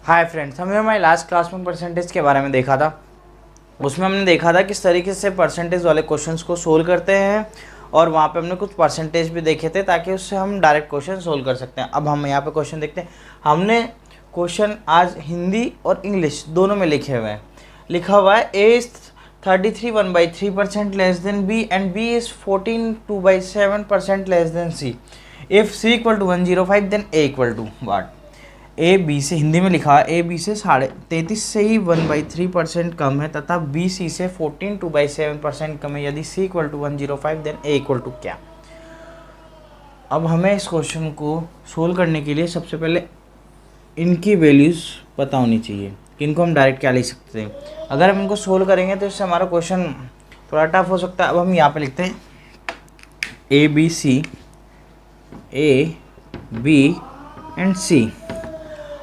Hi friends, हमने हमारी last class में परसेंटेज के बारे में देखा था। उसमें हमने देखा था किस तरीके से परसेंटेज वाले क्वेश्चंस को सोल्व करते हैं और वहाँ पे हमने कुछ परसेंटेज भी देखे थे ताकि उससे हम डायरेक्ट क्वेश्चन सोल्व कर सकते हैं। अब हम यहाँ पे क्वेश्चन देखते हैं। हमने क्वेश्चन आज हिंदी और इंग्लिश दोनों में लिखे हुए हैं। लिखा हुआ है A is 33 1/3% less than B and B is 14 2/7% less than C. If C equal to 105 then A equal to what. A B से, हिंदी में लिखा है ए बी से 33 से ही 1/3% कम है तथा बी सी से 14 2/7% कम है। यदि C equal to 105 then A equal to क्या। अब हमें इस क्वेश्चन को सोल्व करने के लिए सबसे पहले इनकी वैल्यूज़ पता होनी चाहिए कि इनको हम डायरेक्ट क्या लिख सकते हैं। अगर हम इनको सोल्व करेंगे तो इससे हमारा क्वेश्चन थोड़ा टफ हो सकता है। अब हम यहाँ पे लिखते हैं A B C, A B and C.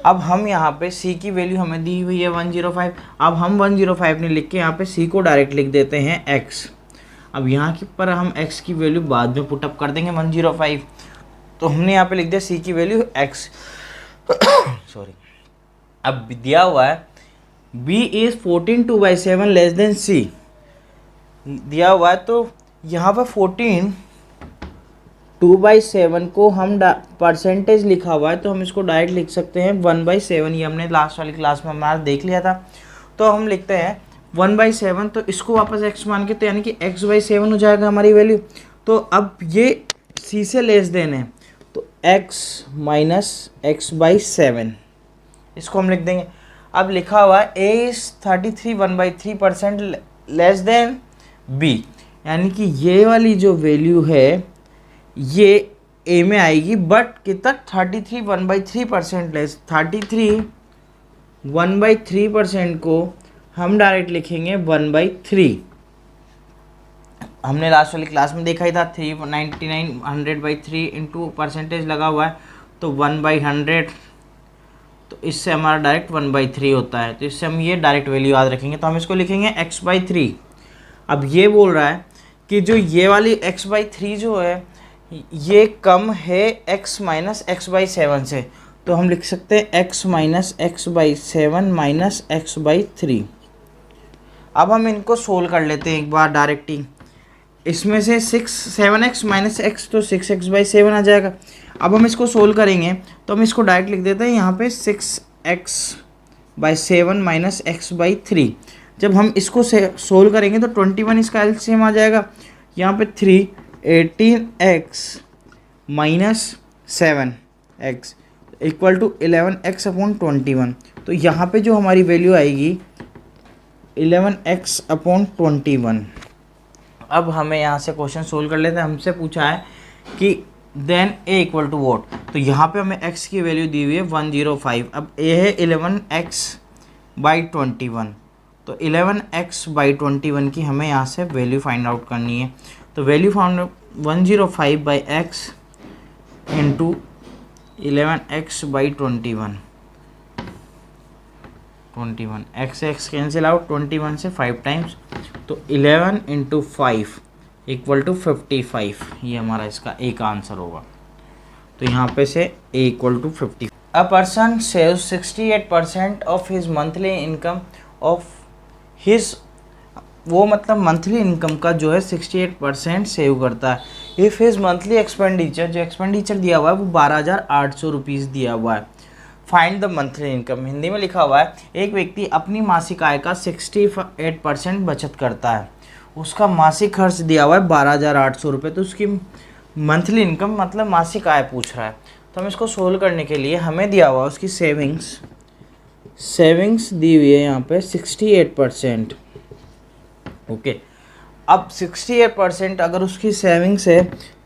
अब हम यहाँ पे c की वैल्यू हमें दी हुई है 105। अब हम 105 नहीं लिख के यहाँ पे c को डायरेक्ट लिख देते हैं x। अब यहाँ की पर हम x की वैल्यू बाद में पुटअप कर देंगे 105। तो हमने यहाँ पे लिख दिया c की वैल्यू x सॉरी। अब दिया हुआ है b is 14 2/7 less then c दिया हुआ है। तो यहाँ पर 14 2/7 को हम परसेंटेज लिखा हुआ है तो हम इसको डायरेक्ट लिख सकते हैं 1/7। ये हमने लास्ट वाली क्लास में हमारा देख लिया था। तो हम लिखते हैं 1/7, तो इसको वापस x मान के, तो यानी कि x/7 हो जाएगा हमारी वैल्यू। तो अब ये c से लेस देन है तो x माइनस x/7 इसको हम लिख देंगे। अब लिखा हुआ है a is 33 1/3% less then b, यानी कि ये वाली जो वैल्यू है ये ए में आएगी, बट कितना 33 1/3% लेस। 33 1/3% को हम डायरेक्ट लिखेंगे 1/3। हमने लास्ट वाली क्लास में देखा ही था 399 100/3 इंटू परसेंटेज लगा हुआ है तो 1/100, तो इससे हमारा डायरेक्ट 1/3 होता है। तो इससे हम ये डायरेक्ट वैल्यू याद रखेंगे। तो हम इसको लिखेंगे x/3। अब ये बोल रहा है कि जो ये वाली x/3 जो है ये कम है x माइनस x/7 से, तो हम लिख सकते हैं x minus x/7 minus x/3। अब हम इनको सोल्व कर लेते हैं एक बार डायरेक्ट ही। इसमें से 7x माइनस x तो 6x/7 आ जाएगा। अब हम इसको सोल्व करेंगे तो हम इसको डायरेक्ट लिख देते हैं यहाँ पे 6x/7 माइनस x/3। जब हम इसको सोल्व करेंगे तो 21 इसका एलसीएम आ जाएगा। यहाँ पे 3 18x minus 7x equal to 11x/21। तो यहाँ पे जो हमारी वैल्यू आएगी 11x/21। अब हमें यहाँ से क्वेश्चन सोल्व कर लेते हैं। हमसे पूछा है कि then a equal to what. तो यहाँ पे हमें x की वैल्यू दी हुई है 105। अब a है 11x/21, तो 11x/21 की हमें यहाँ से वैल्यू फाइंड आउट करनी है। तो value found 105/x into 11x/21 x cancel out 21 से 5 टाइम्स, तो 11 इंटू 5 इक्वल टू 55। ये हमारा इसका ए का आंसर होगा। तो यहाँ पे से a equal to 50। A person saves 68% of his monthly income of his, वो मतलब मंथली इनकम का जो है 68% सेव करता है। इफ़ हिज मंथली एक्सपेंडिचर, जो एक्सपेंडिचर दिया हुआ है वो 12,800 रुपीज़ दिया हुआ है। Find the monthly income. Hindi में लिखा हुआ है एक व्यक्ति अपनी मासिक आय का 68% बचत करता है। उसका मासिक खर्च दिया हुआ है 12,800 रुपये, तो उसकी मंथली इनकम मतलब मासिक आय पूछ रहा है। तो हम इसको सोल्व करने के लिए हमें दिया हुआ उसकी सेविंग्स दी हुई है यहाँ पे 68%। ओके, अब 68% अगर उसकी सेविंग्स है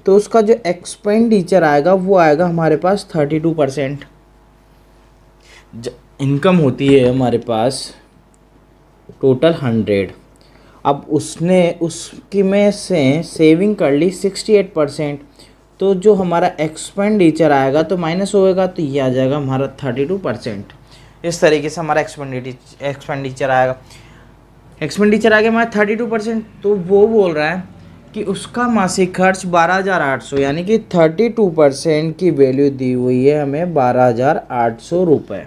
तो उसका जो एक्सपेंडिचर आएगा वो आएगा हमारे पास 32%। इनकम होती है हमारे पास टोटल 100। अब उसने उसकी में से सेविंग कर ली 68%, तो जो हमारा एक्सपेंडिचर आएगा तो माइनस होएगा, तो ये आ जाएगा हमारा 32%। इस तरीके से हमारा एक्सपेंडिचर आएगा। एक्सपेंडिचर आ गया हमारा 32%। तो वो बोल रहा है कि उसका मासिक खर्च 12,800, यानी कि 32% की वैल्यू दी हुई है हमें 12,800 रुपये।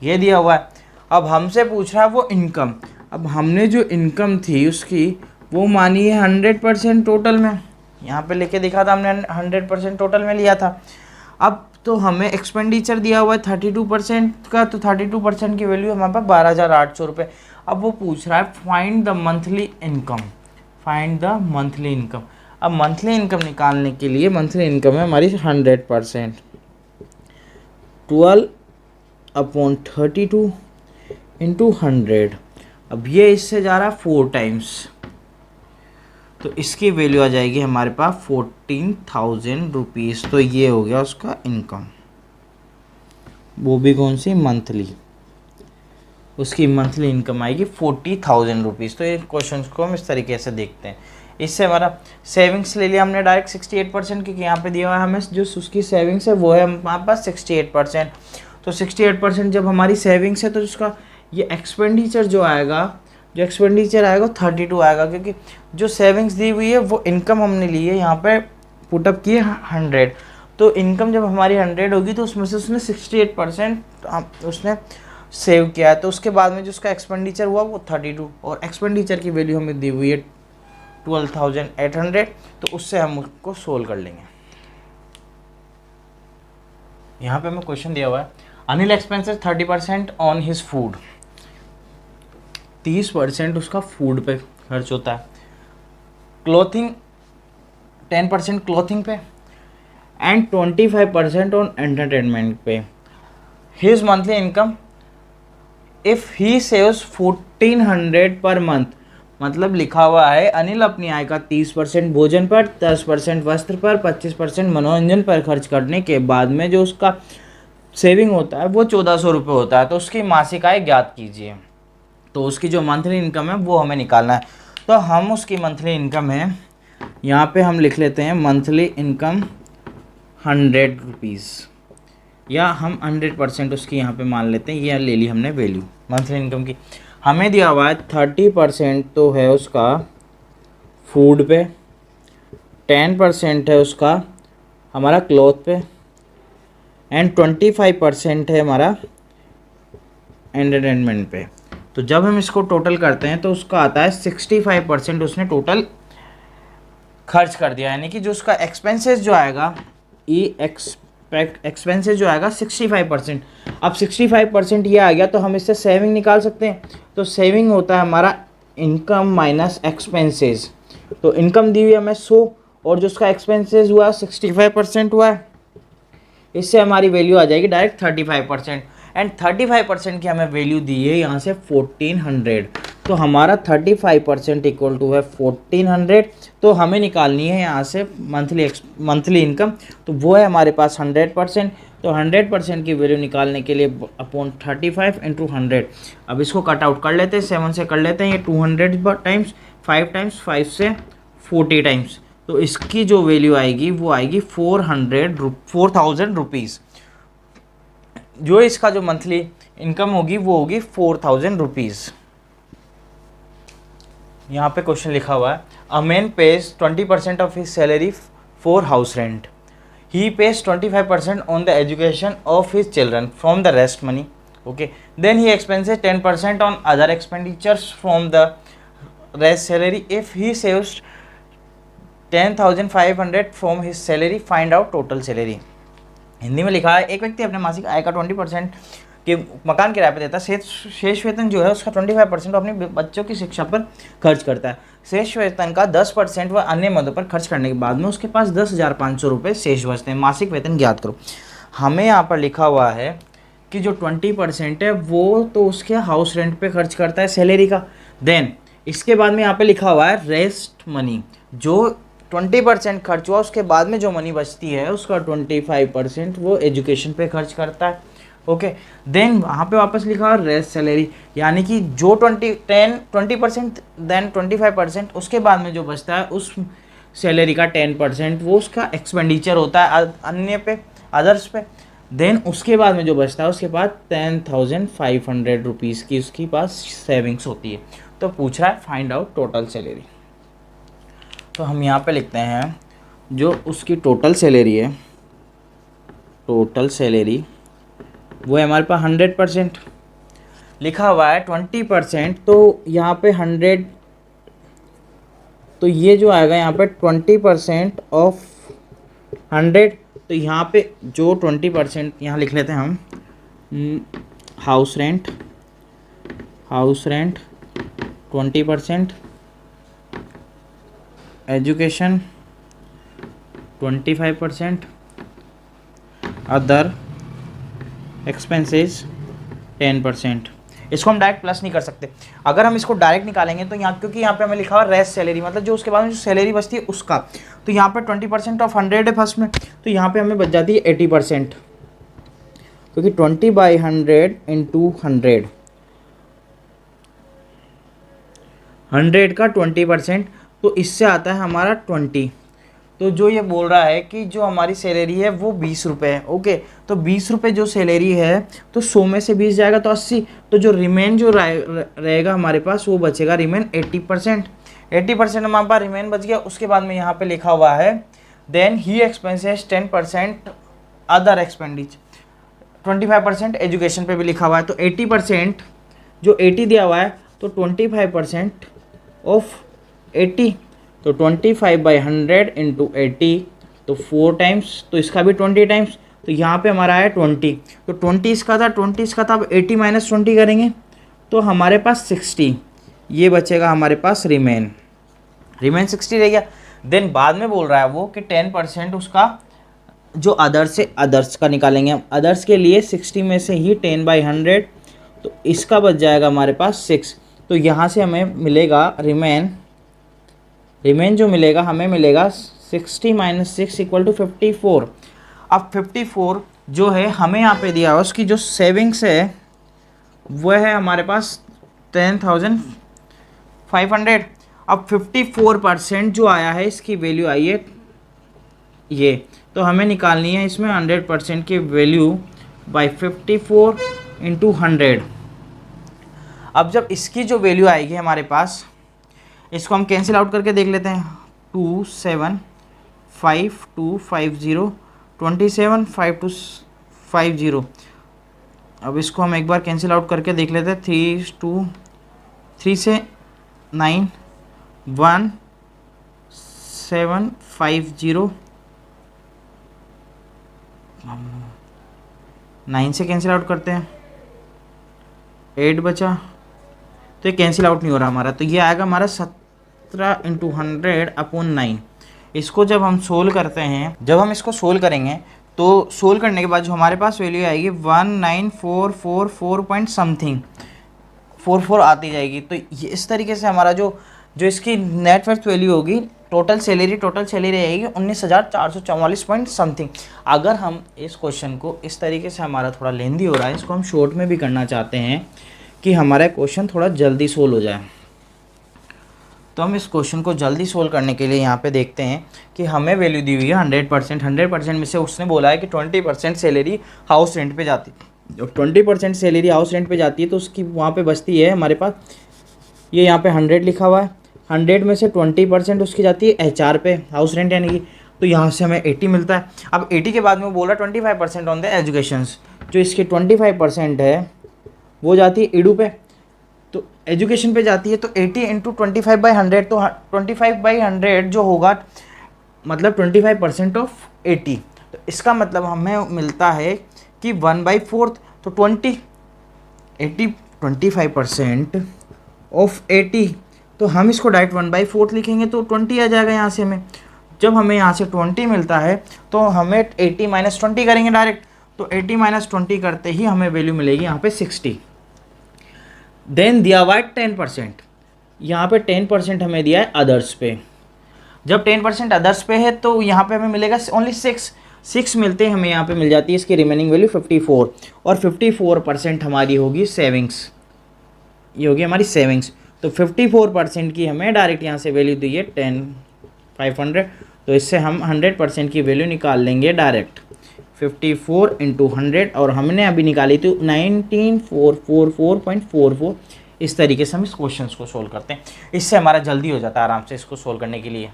ये दिया हुआ है। अब हमसे पूछ रहा है वो इनकम। अब हमने जो इनकम थी उसकी वो मानी है 100% टोटल में, यहाँ पे लेके दिखा था हमने 100% टोटल में लिया था। अब तो हमें एक्सपेंडिचर दिया हुआ है 32% का, तो 32% की वैल्यू हमारे पास 12,800 रुपये। अब वो पूछ रहा है find the monthly income, find the monthly income. अब मंथली इनकम निकालने के लिए मंथली इनकम है हमारी 100%, 12/32 इंटू 100। अब ये इससे जा रहा है 4 टाइम्स, तो इसकी वैल्यू आ जाएगी हमारे पास 14,000 रुपीज़। तो ये हो गया उसका इनकम, वो भी कौन सी, मंथली। उसकी मंथली इनकम आएगी 40,000 रुपीज़। तो ये क्वेश्चन को हम इस तरीके से देखते हैं। इससे हमारा सेविंग्स ले लिया हमने डायरेक्ट 68%, क्योंकि यहाँ पे दिया हुआ है हमें जो उसकी सेविंग्स है वो है हमारे पास 68%। तो 68% जब हमारी सेविंग्स है तो उसका ये एक्सपेंडिचर जो आएगा, जो एक्सपेंडिचर आएगा 32 आएगा, क्योंकि जो सेविंग्स दी हुई है वो इनकम हमने ली है, यहाँ पे पुटअप की 100। तो इनकम जब हमारी 100 होगी तो उसमें से उसने 68% उसने सेव किया है। तो उसके बाद में जो उसका एक्सपेंडिचर हुआ वो 32, और एक्सपेंडिचर की वैल्यू हमें दी हुई है 12,800। तो उससे हम उसको सोल्व कर लेंगे। यहाँ पे हमें क्वेश्चन दिया हुआ है Anil expenses 30% on his food, 30% उसका फूड पे खर्च होता है, क्लोथिंग 10% क्लोथिंग पे, एंड 25% ऑन एंटरटेनमेंट पे। His monthly income if he saves 1400 per month, मतलब लिखा हुआ है अनिल अपनी आय का 30% भोजन पर, 10% वस्त्र पर, 25% मनोरंजन पर खर्च करने के बाद में जो उसका सेविंग होता है वो 1400 रुपये होता है। तो उसकी मासिक आय ज्ञात कीजिए। तो उसकी जो मंथली इनकम है वो हमें निकालना है। तो हम उसकी मंथली इनकम है, यहाँ पे हम लिख लेते हैं मंथली इनकम 100 रुपीज़, या हम 100% उसकी यहाँ पे मान लेते हैं। ये ले ली हमने वैल्यू मंथली इनकम की। हमें दिया हुआ है 30% तो है उसका फूड पे, 10% है उसका हमारा क्लॉथ पे, एंड 25% है हमारा एंटरटेनमेंट पे। तो जब हम इसको टोटल करते हैं तो उसका आता है 65% उसने टोटल खर्च कर दिया, यानी कि जो उसका एक्सपेंसेस जो आएगा एक्सपेंसेस जो आएगा 65%। अब 65% ये आ गया तो हम इससे सेविंग निकाल सकते हैं। तो सेविंग होता है हमारा इनकम माइनस एक्सपेंसेस। तो इनकम दी हुई है हमें 100 और जो उसका एक्सपेंसेस हुआ 65% हुआ है, इससे हमारी वैल्यू आ जाएगी डायरेक्ट 35%। एंड 35% की हमें वैल्यू दी है यहाँ से 1400। तो हमारा 35% इक्वल टू है 1400। तो हमें निकालनी है यहाँ से मंथली इनकम, तो वो है हमारे पास 100%। तो 100% की वैल्यू निकालने के लिए अपॉन 35 इंटू 100। अब इसको कट आउट कर लेते हैं, 7 से कर लेते हैं, ये 200 टाइम्स 5 टाइम्स 5 से 40 टाइम्स। तो इसकी जो वैल्यू आएगी वो आएगी 4,000 रुपीज़। जो इसका जो मंथली इनकम होगी वो होगी 4,000 रुपीज़। यहाँ पे क्वेश्चन लिखा हुआ है a man pays 20% of his salary for house rent, he pays 25% on the education of his children from the rest money, okay, then he expenses 10% on other expenditures from the rest salary. If he saves 10,500 from his salary, find out total salary. Hindi में लिखा है एक व्यक्ति अपने मासिक आय का 20% के मकान किराए पर देता है, शेष वेतन जो है उसका 25% अपने बच्चों की शिक्षा पर खर्च करता है। शेष वेतन का 10% वह अन्य मदों पर खर्च करने के बाद में उसके पास 10,500 रुपये शेष बचते हैं। मासिक वेतन ज्ञात करो। हमें यहाँ पर लिखा हुआ है कि जो 20% है वो तो उसके हाउस रेंट पे खर्च करता है सैलरी का। देन इसके बाद में यहाँ पे लिखा हुआ है रेस्ट मनी, जो 20% खर्च हुआ उसके बाद में जो मनी बचती है उसका 25% वो एजुकेशन पे खर्च करता है, ओके। देन वहाँ पे वापस लिखा हुआ रेस्ट सैलरी, यानी कि जो 20% देन 25% उसके बाद में जो बचता है उस सैलरी का 10% वो उसका एक्सपेंडिचर होता है अन्य पे, अदर्स पे। देन उसके बाद में जो बचता है उसके बाद 10,500 रुपीज़ की उसके पास सेविंग्स होती है। तो पूछ रहा है फाइंड आउट टोटल सैलरी। तो हम यहाँ पे लिखते हैं जो उसकी टोटल सैलरी है, टोटल सैलरी वो है हमारे पास 100%। लिखा हुआ है 20%, तो यहाँ पे 100, तो ये जो आएगा यहाँ पे 20% ऑफ 100, तो यहाँ पे जो 20% यहाँ लिख लेते हैं हम, house rent 20%, education 25%, other expenses 10%। इसको हम डायरेक्ट प्लस नहीं कर सकते। अगर हम इसको डायरेक्ट निकालेंगे तो यहाँ, क्योंकि यहाँ पे हमें लिखा हुआ रेस्ट सैलरी, मतलब जो उसके बाद में जो सैलरी बचती है उसका, तो यहाँ पे 20% ऑफ 100 है फर्स्ट में, तो यहाँ पे हमें बच जाती है 80%, क्योंकि 20/100 इंटू 100 का 20%, तो इससे आता है हमारा 20। तो जो ये बोल रहा है कि जो हमारी सैलरी है वो 20 रुपये है। ओके, तो 20 रुपये जो सैलरी है, तो 100 में से 20 जाएगा तो 80, तो जो रिमेन जो रहेगा हमारे पास वो बचेगा रिमेन 80%। 80% हमारे पास रिमेन बच गया। उसके बाद में यहाँ पे लिखा हुआ है then he expenses 10% other expenditure, 25% education पे भी लिखा हुआ है। तो 80%, जो 80 दिया हुआ है, तो 25% ऑफ 80, तो 25/100 इंटू 80, तो 4 टाइम्स, तो इसका भी 20 टाइम्स, तो यहाँ पे हमारा है 20, तो 20 इसका था, 20 इसका था, अब 80 माइनस 20 करेंगे तो हमारे पास 60, ये बचेगा हमारे पास रिमेन 60 रह गया। देन बाद में बोल रहा है वो कि 10% उसका जो अदर्स से अदर्स का निकालेंगे हम। अदर्स के लिए 60 में से ही 10/100, तो इसका बच जाएगा हमारे पास 6, तो यहाँ से हमें मिलेगा रिमेन जो मिलेगा हमें मिलेगा 60 माइनस 6 इक्वल टू 54। अब 54 जो है हमें यहाँ पे दिया हुआ, उसकी जो सेविंग्स है वो है हमारे पास 10,500। अब 54% जो आया है इसकी वैल्यू आई है ये, तो हमें निकालनी है इसमें 100% की वैल्यू बाई 54 इंटू 100। अब जब इसकी जो वैल्यू आएगी हमारे पास, इसको हम कैंसिल आउट करके देख लेते हैं। 275250 275250। अब इसको हम एक बार कैंसिल आउट करके देख लेते हैं। 3 से 9 1750, 9 से कैंसिल आउट करते हैं, 8 बचा, तो ये कैंसिल आउट नहीं हो रहा हमारा, तो ये आएगा हमारा 17 इंटू 100/9। इसको जब हम सोल्व करते हैं, जब हम इसको सोल्व करेंगे तो सोल्व करने के बाद जो हमारे पास वैल्यू आएगी 19444 पॉइंट समथिंग 44 आती जाएगी। तो ये इस तरीके से हमारा जो इसकी नेट वर्थ वैल्यू होगी, टोटल सैलरी रहेगी 19,444 पॉइंट समथिंग। अगर हम इस क्वेश्चन को इस तरीके से, हमारा थोड़ा लेंदी हो रहा है, इसको हम शॉर्ट में भी करना चाहते हैं कि हमारा क्वेश्चन थोड़ा जल्दी सोल्व हो जाए, तो हम इस क्वेश्चन को जल्दी सोल्व करने के लिए यहाँ पे देखते हैं कि हमें वैल्यू दी हुई है 100% में से उसने बोला है कि 20% सैलरी हाउस रेंट पे जाती है। जब 20% सैलरी हाउस रेंट पे जाती है तो उसकी वहाँ पे बचती है हमारे पास, ये यहाँ पे 100 लिखा हुआ है, 100 में से 20% उसकी जाती है HR पे, हाउस रेंट यानी कि, तो यहाँ से हमें 80 मिलता है। अब 80 के बाद में वो बोला 25% ऑन द एजुकेशंस, जो इसकी 25% है वो जाती है ईडू पे, तो एजुकेशन पे जाती है, तो 80 इंटू 25/100, तो 25/100 जो होगा मतलब 25% ऑफ 80, तो इसका मतलब हमें मिलता है कि 1/4, तो 25% ऑफ 80, तो हम इसको डायरेक्ट 1/4 लिखेंगे तो 20 आ जाएगा यहाँ से हमें। जब हमें यहाँ से 20 मिलता है तो हमें 80 माइनस 20 करेंगे डायरेक्ट, तो 80 माइनस 20 करते ही हमें वैल्यू मिलेगी यहाँ पे 60। देन दिया हुआ है 10%, यहाँ पे 10% हमें दिया है अदर्स पे। जब 10% अदर्स पे है तो यहाँ पे हमें मिलेगा ओनली 6 मिलते हैं, हमें यहाँ पे मिल जाती है इसकी रिमेनिंग वैल्यू 54, और 54% हमारी होगी सेविंग्स, ये होगी हमारी सेविंग्स। तो 54% की हमें डायरेक्ट यहाँ से वैल्यू दी है 10,500, तो इससे हम 100% की वैल्यू निकाल लेंगे डायरेक्ट, 54 इंटू 100, और हमने अभी निकाली थी 19,444.44। इस तरीके से हम इस क्वेश्चन को सोल्व करते हैं, इससे हमारा जल्दी हो जाता है आराम से इसको सोल्व करने के लिए।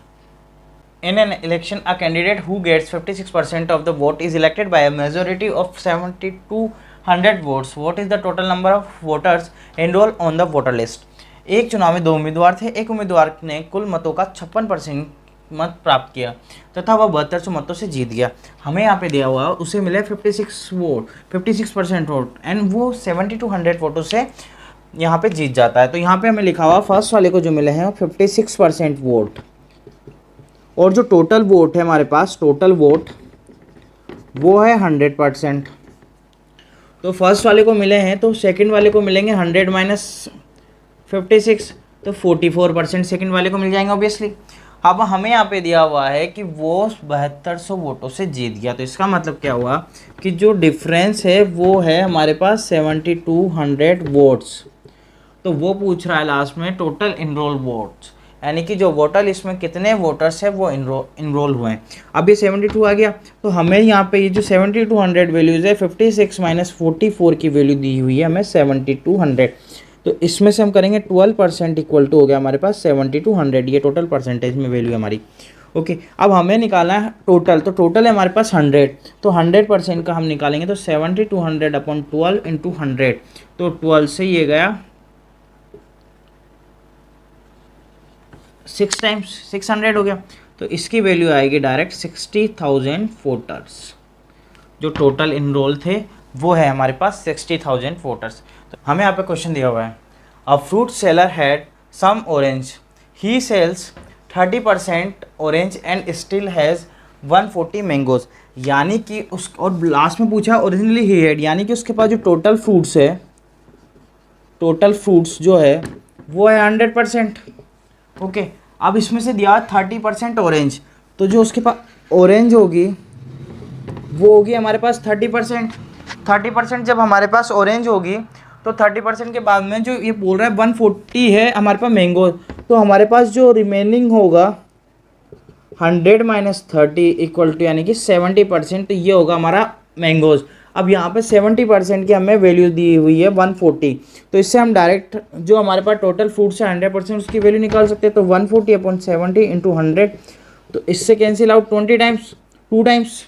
In an election, a candidate who gets 56% of the vote is elected by a majority of 72 100 votes, what is the total number of voters enrol on the voter list. एक चुनाव में 2 उम्मीदवार थे, एक उम्मीदवार ने कुल मतों का 56% मत प्राप्त किया तथा वह 7200 मतों से जीत गया। हमें यहाँ पे दिया हुआ उसे मिले 56% वोट एंड वो 70 to 100 वोटों से यहाँ पे जीत जाता है। तो यहाँ पे हमें लिखा हुआ फर्स्ट वाले को जो मिले हैं 56% वोट, और जो टोटल वोट है हमारे पास, टोटल वोट वो है 100%। तो फर्स्ट वाले को मिले हैं, तो सेकंड वाले को मिलेंगे 100 माइनस 56, तो 44% सेकंड वाले को मिल जाएंगे ऑब्वियसली। अब हमें यहाँ पे दिया हुआ है कि वो 7200 वोटों से जीत गया, तो इसका मतलब क्या हुआ कि जो डिफरेंस है वो है हमारे पास 7200 वोट्स। तो वो पूछ रहा है लास्ट में टोटल इनरोल वोट्स, यानी कि जो वोटर लिस्ट में कितने वोटर्स हैं वो इनरोल हुए हैं। अब ये 72 आ गया, तो हमें यहाँ पे ये जो 7200 वैल्यूज़ है 56 माइनस 44 की वैल्यू दी हुई है हमें 7200, तो इसमें से हम करेंगे 12% इक्वल टू हो गया हमारे पास 7200, ये टोटल परसेंटेज में वैल्यू है हमारी। ओके, अब हमें निकालना है टोटल, तो टोटल है हमारे पास 100, तो 100% का हम निकालेंगे तो 7200 अपॉन 12 इंटू 100, तो 12 से ये गया 6 टाइम्स 600 हो गया, तो इसकी वैल्यू आएगी डायरेक्ट 60,000 वोटर्स। जो टोटल इनरोल थे वो है हमारे पास 60,000 वोटर्स। तो हमें यहाँ पे क्वेश्चन दिया हुआ है, a fruit seller had some orange, he sells 30% orange and still has 140 mangoes, यानी कि उस, और लास्ट में पूछा ओरिजिनली ही हैड, यानी कि उसके पास जो टोटल फ्रूट्स है, टोटल फ्रूट्स जो है वो है 100%। ओके, अब इसमें से दिया 30% ऑरेंज, तो जो उसके पास ऑरेंज होगी वो होगी हमारे पास 30%। जब हमारे पास ऑरेंज होगी तो 30% के बाद में जो ये बोल रहा है 140 है हमारे पास मैंगो, तो हमारे पास जो रिमेनिंग होगा 100 माइनस 30 इक्वल टू यानी कि 70%, तो ये होगा हमारा मैंगोज। अब यहाँ पे 70% की हमें वैल्यू दी हुई है 140, तो इससे हम डायरेक्ट जो हमारे पास टोटल फ्रूट्स है 100% उसकी वैल्यू निकाल सकते हैं। तो 140 अपॉन 70 इंटू 100, तो इससे कैंसिल आउट 20 टाइम्स, 2 टाइम्स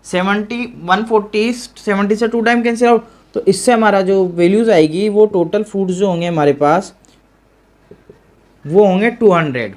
70 140 70 से 2 टाइम कैंसिल आउट, तो इससे हमारा जो वैल्यूज़ आएगी वो टोटल फ्रूट्स जो होंगे हमारे पास वो होंगे 200।